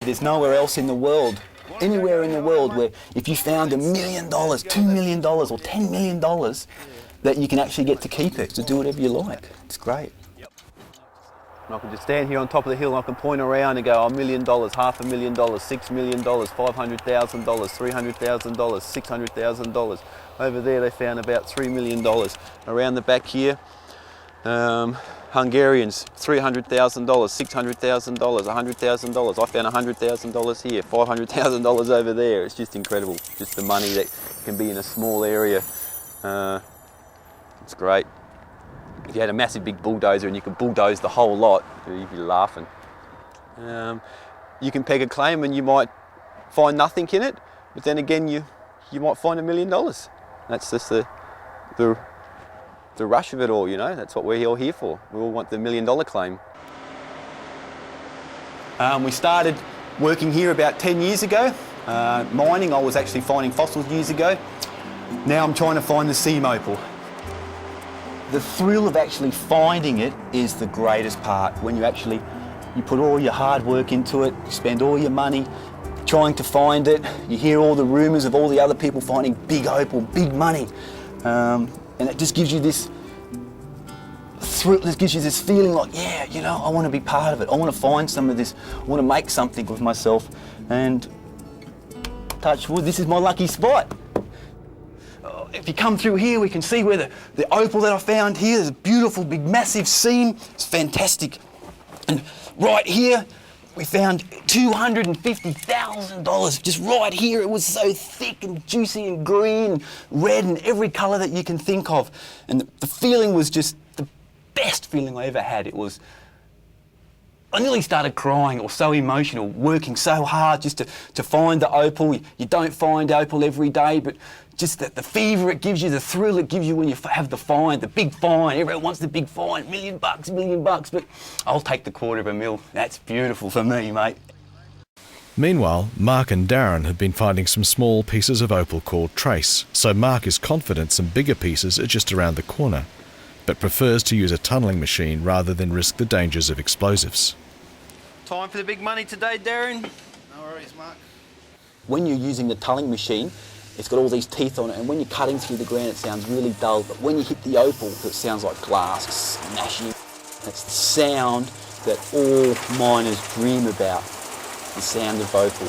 There's nowhere else in the world, anywhere in the world, where if you found $1 million, $2 million or $10 million, that you can actually get to keep it, to do whatever you like. It's great. And I can just stand here on top of the hill and I can point around and go, $1 million, $500,000, $6 million, $500,000, $300,000, $600,000. Over there they found about $3 million. Around the back here, Hungarians, $300,000, $600,000, $100,000. I found $100,000 here, $500,000 over there. It's just incredible, just the money that can be in a small area. It's great. If you had a massive big bulldozer and you could bulldoze the whole lot, you'd be laughing. You can peg a claim and you might find nothing in it, but then again you might find $1 million. That's just the rush of it all, you know. That's what we're all here for. We all want the $1 million claim. We started working here about 10 years ago. Mining, I was actually finding fossils years ago. Now I'm trying to find the seam opal. The thrill of actually finding it is the greatest part. When you put all your hard work into it, you spend all your money trying to find it, you hear all the rumours of all the other people finding big opal, big money, and it just gives you this thrill, it gives you this feeling like, yeah, you know, I want to be part of it, I want to find some of this, I want to make something with myself, and touch wood, this is my lucky spot. If you come through here, we can see where the opal that I found here, there's a beautiful, big, massive seam. It's fantastic. And right here, we found $250,000 just right here. It was so thick and juicy and green, red, and every colour that you can think of. And the feeling was just the best feeling I ever had. It was, I nearly started crying. It was so emotional, working so hard just to find the opal. You don't find opal every day, but just the fever it gives you, the thrill it gives you when you have the find, the big find. Everyone wants the big find, $1 million, $1 million, but I'll take the $250,000. That's beautiful for me, mate. Meanwhile, Mark and Darren have been finding some small pieces of opal called trace, so Mark is confident some bigger pieces are just around the corner, but prefers to use a tunnelling machine rather than risk the dangers of explosives. Time for the big money today, Darren. No worries, Mark. When you're using the tulling machine, it's got all these teeth on it, and when you're cutting through the ground, it sounds really dull, but when you hit the opal, it sounds like glass smashing. That's the sound that all miners dream about, the sound of opal.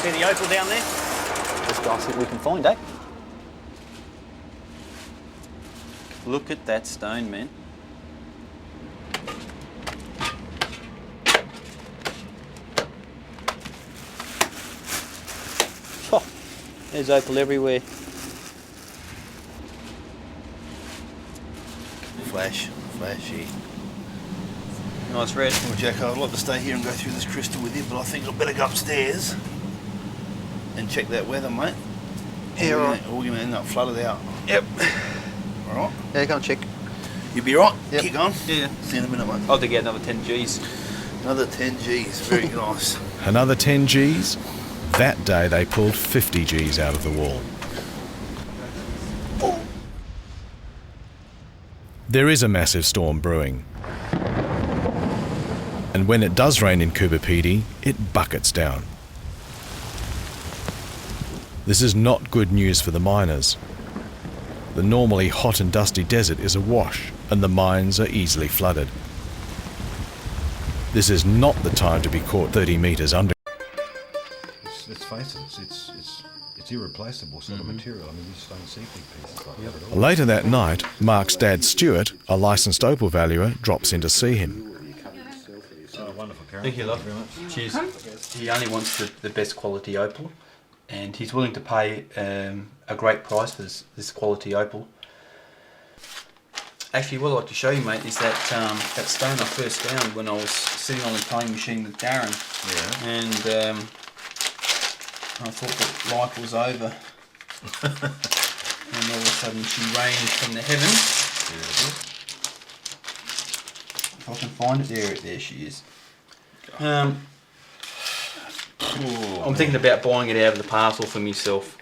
See the opal down there? Let's go and see what we can find, eh? Look at that stone, man. Oh, there's opal everywhere. Flashy. Nice red. Well, Jack, I'd like to stay here and go through this crystal with you, but I think I'd better go upstairs and check that weather, mate. Yeah, right. Or we're going to end up flooded out. Yep. All right? Yeah, go and check. You be right? Yep. Keep going? Yeah. See you in a minute, mate. I'll have to get another 10 Gs. Another 10 Gs. Very nice. Another 10 Gs? That day they pulled 50 Gs out of the wall. There is a massive storm brewing. And when it does rain in Coober Pedy, it buckets down. This is not good news for the miners. The normally hot and dusty desert is awash, and the mines are easily flooded. This is not the time to be caught 30 metres under. Let's face it, it's irreplaceable sort of material. I mean, you just don't see big pieces like that at all. Later that night, Mark's dad Stuart, a licensed opal valuer, drops in to see him. Oh, wonderful, Karen. Thank you, love. Very much. Cheers. He only wants the best quality opal, and he's willing to pay a great price for this quality opal. Actually, what I'd like to show you, mate, is that that stone I first found when I was sitting on the tulling machine with Darren. Yeah. And I thought that life was over. And all of a sudden she rained from the heavens. If I can find it, there she is. I'm thinking about buying it out of the parcel for myself.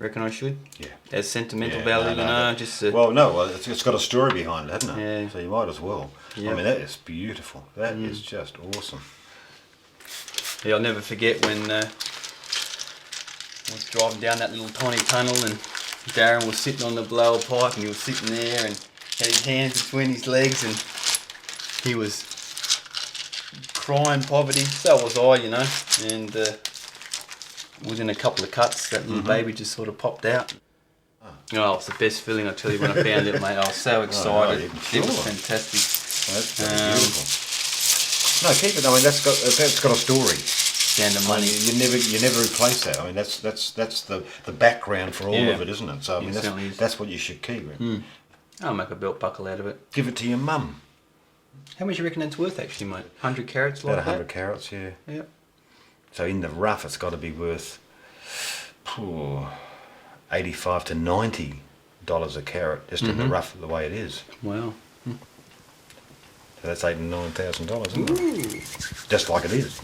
Reckon I should? Yeah. As sentimental Yeah, value, no, you know, no. just Well, no, it's got a story behind it, hasn't it? Yeah. So you might as well. Yeah. I mean, that is beautiful. That is just awesome. yeah, I'll never forget when I was driving down that little tiny tunnel and Darren was sitting on the blower pipe and he was sitting there and had his hands between his legs and he was crying poverty. So was I, you know, and within a couple of cuts that little baby just sort of popped out. Oh, it's the best feeling, I tell you, when I found it, mate. I was so excited. sure. It was fantastic. That's pretty beautiful. No, keep it. I mean, that's got a story. Down to money. I mean, you never replace that. I mean, that's the background for all of it, isn't it? So I mean, that's what you should keep. I'll make a belt buckle out of it. Give it to your mum. How much do you reckon it's worth, actually, mate? 100 carats like About 100 that? carats, yeah. Yep. So in the rough, it's got to be worth $85 to $90 a carat, just in the rough, the way it is. Wow. So that's $8,000 and $9,000, isn't it? Just like it is.